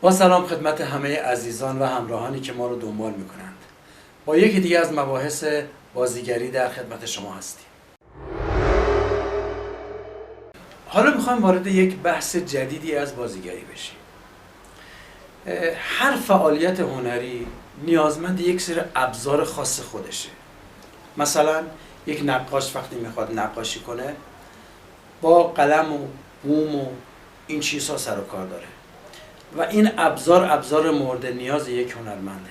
با سلام خدمت همه عزیزان و همراهانی که ما رو دنبال میکنند. با یکی دیگه از مباحث بازیگری در خدمت شما هستیم. حالا میخوایم وارد یک بحث جدیدی از بازیگری بشیم. هر فعالیت هنری نیازمند یک سری ابزار خاص خودشه. مثلا یک نقاش وقتی میخواد نقاشی کنه با قلم و بوم و این چیزها سر و کار داره و این ابزار مورد نیاز یک هنرمنده.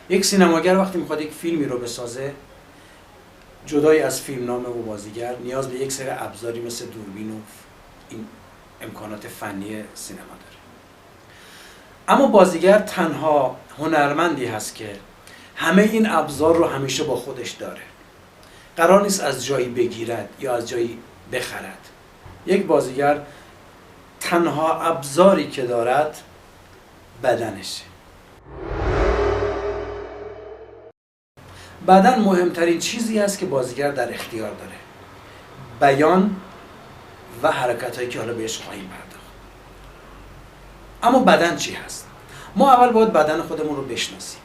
یک سینماگر وقتی میخواد یک فیلمی رو بسازه، جدای از فیلمنامه و بازیگر، نیاز به یک سری ابزاری مثل دوربین و این امکانات فنی سینما داره. اما بازیگر تنها هنرمندی هست که همه این ابزار رو همیشه با خودش داره. قرار نیست از جایی بگیرد یا از جایی بخرد. یک بازیگر تنها ابزاری که دارد بدنشه. بدن مهمترین چیزی است که بازیگر در اختیار داره. بیان و حرکتایی که حالا بهش خواهیم پرداخت. اما بدن چی هست؟ ما اول باید بدن خودمون رو بشناسیم.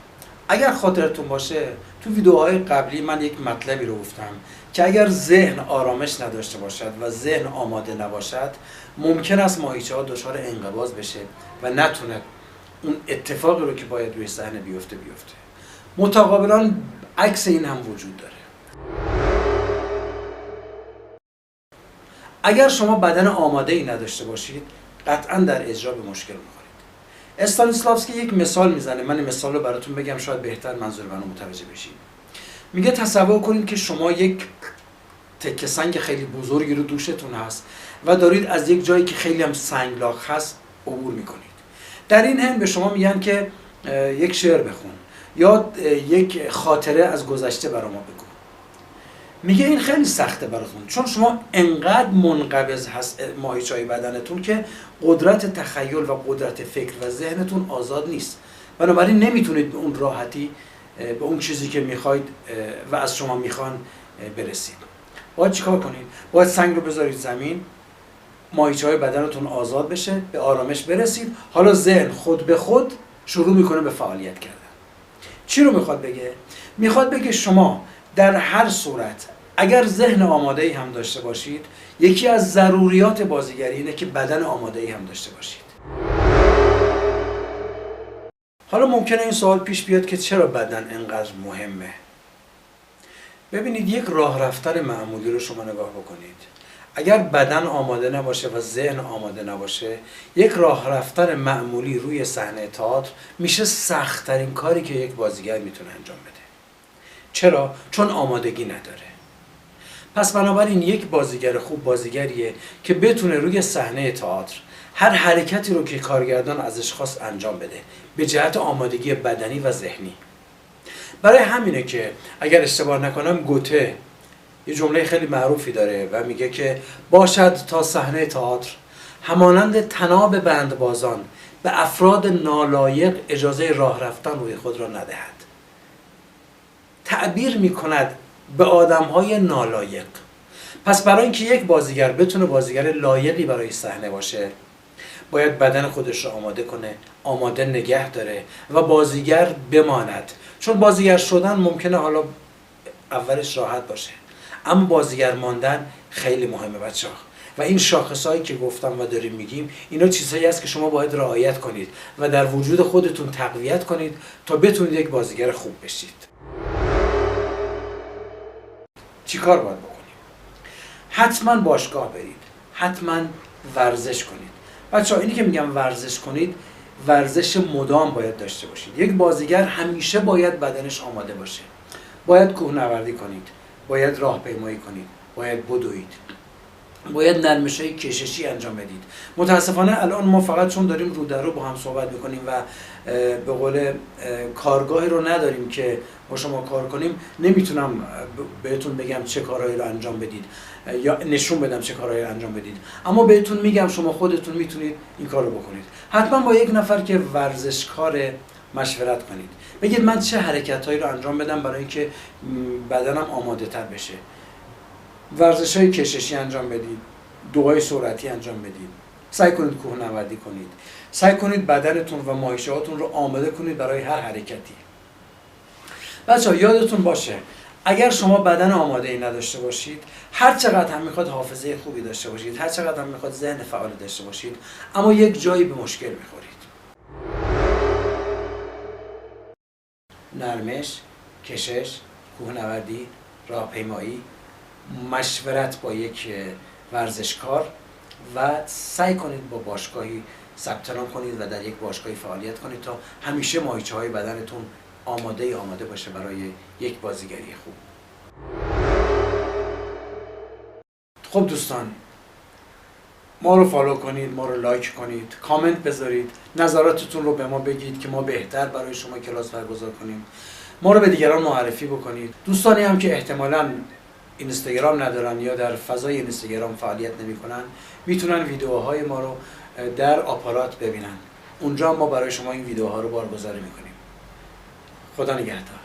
اگر خاطرتون باشه تو ویدیوهای قبلی من یک مطلبی رو گفتم که اگر ذهن آرامش نداشته باشد و ذهن آماده نباشد، ممکن است ماهیچه‌ها دچار انقباض بشه و نتونه اون اتفاقی رو که باید روی صحنه بیفته. متقابلا عکس این هم وجود داره. اگر شما بدن آماده‌ای نداشته باشید، قطعا در اجرا به مشکل می‌خورید. استانیسلافسکی یک مثال میزنه. من این مثال رو براتون بگم شاید بهتر منظور منو متوجه بشید. میگه تصور کنید که شما یک تکه سنگ خیلی بزرگی رو دوشتون هست و دارید از یک جایی که خیلی هم سنگلاخ هست عبور میکنید. در این حین به شما میگن که یک شعر بخون یا یک خاطره از گذشته برای ما بگو. میگه این خیلی سخته براتون، چون شما انقدر منقبض هست ماهیچه‌های بدنتون که قدرت تخیل و قدرت فکر و ذهنتون آزاد نیست. بنابراین نمیتونید به اون راحتی به اون چیزی که میخواید و از شما میخوان برسید. باید چیکار کنید؟ باید سنگ رو بذارید زمین، ماهیچه‌های بدنتون آزاد بشه، به آرامش برسید. حالا ذهن خود به خود شروع میکنه به فعالیت کردن. چی رو میخواد بگه؟ میخواد بگه شما در هر صورت اگر ذهن آماده‌ای هم داشته باشید، یکی از ضروریات بازیگری اینه که بدن آماده‌ای هم داشته باشید. حالا ممکنه این سوال پیش بیاد که چرا بدن انقدر مهمه؟ ببینید، یک راه رفتن معمولی رو شما نگاه بکنید. اگر بدن آماده نباشه و ذهن آماده نباشه، یک راه رفتن معمولی روی صحنه تئاتر میشه سخت‌ترین کاری که یک بازیگر میتونه انجام بده. چرا؟ چون آمادگی نداره. پس بنابراین یک بازیگر خوب بازیگریه که بتونه روی صحنه تئاتر هر حرکتی رو که کارگردان ازش خواست انجام بده به جهت آمادگی بدنی و ذهنی. برای همینه که اگر اشتباه نکنم گوته یه جمله خیلی معروفی داره و میگه که باشد تا صحنه تئاتر همانند طناب بندبازان به افراد نالایق اجازه راه رفتن روی خود را ندهد. تعبیر میکند به آدم‌های نالایق. پس برای اینکه یک بازیگر بتونه بازیگر لایقی برای صحنه باشه، باید بدن خودش رو آماده کنه، آماده نگه داره و بازیگر بماند. چون بازیگر شدن ممکنه حالا اولش راحت باشه، اما بازیگر ماندن خیلی مهمه بچه‌ها. و این شاخصهایی که گفتم و داریم میگیم، اینا چیزهایی است که شما باید رعایت کنید و در وجود خودتون تقویت کنید تا بتونید یک بازیگر خوب بشید. چی کار باید بکنیم؟ حتما باشگاه برید، حتما ورزش کنید. بچه‌ها اینی که میگم ورزش کنید، ورزش مدام باید داشته باشید. یک بازیگر همیشه باید بدنش آماده باشه. باید کوهنوردی کنید، باید راهپیمایی کنید، باید بدوید، باید نرمش‌های کششی انجام بدید. متاسفانه الان ما فقط چون داریم رو در رو با هم صحبت میکنیم و به قول کارگاهی رو نداریم که با شما کار کنیم، نمیتونم بهتون بگم چه کارهایی رو انجام بدید یا نشون بدم چه کارهایی رو انجام بدید، اما بهتون میگم شما خودتون میتونید این کار رو بکنید. حتما با یک نفر که ورزشکار مشورت کنید. بگید من چه حرکت‌هایی رو انجام بدم برای اینکه بدنم آماده تر بشه. ورزش‌های کششی انجام بدید، دوهای سرعتی انجام بدید، سعی کنید کوهنوردی کنید، سعی کنید بدنتون و ماهیچه‌هاتون رو آماده کنید برای هر حرکتی. بچه‌ها یادتون باشه اگر شما بدن آماده ای نداشته باشید، هر چقدر هم میخواد حافظه خوبی داشته باشید، هر چقدر هم میخواد ذهن فعال داشته باشید، اما یک جایی به مشکل میخورید. نرمش، کشش، کوهنوردی، راهپیمایی، مشورت با یک ورزشکار و سعی کنید با باشگاهی ثبت نام کنید و در یک باشگاهی فعالیت کنید تا همیشه ماهیچه‌های بدنتون آماده باشه برای یک بازیگری خوب. خب دوستان، ما رو فالو کنید، ما رو لایک کنید، کامنت بذارید، نظراتتون رو به ما بگید که ما بهتر برای شما کلاس برگزار کنیم. ما رو به دیگران معرفی بکنید. دوستانی هم که احتمالاً اینستاگرام ندارن یا در فضای اینستاگرام فعالیت نمی‌کنن، میتونن ویدیوهای ما رو در آپارات ببینن. اونجا ما برای شما این ویدیوها رو بارگذاری می‌کنیم. خدا نگهدار.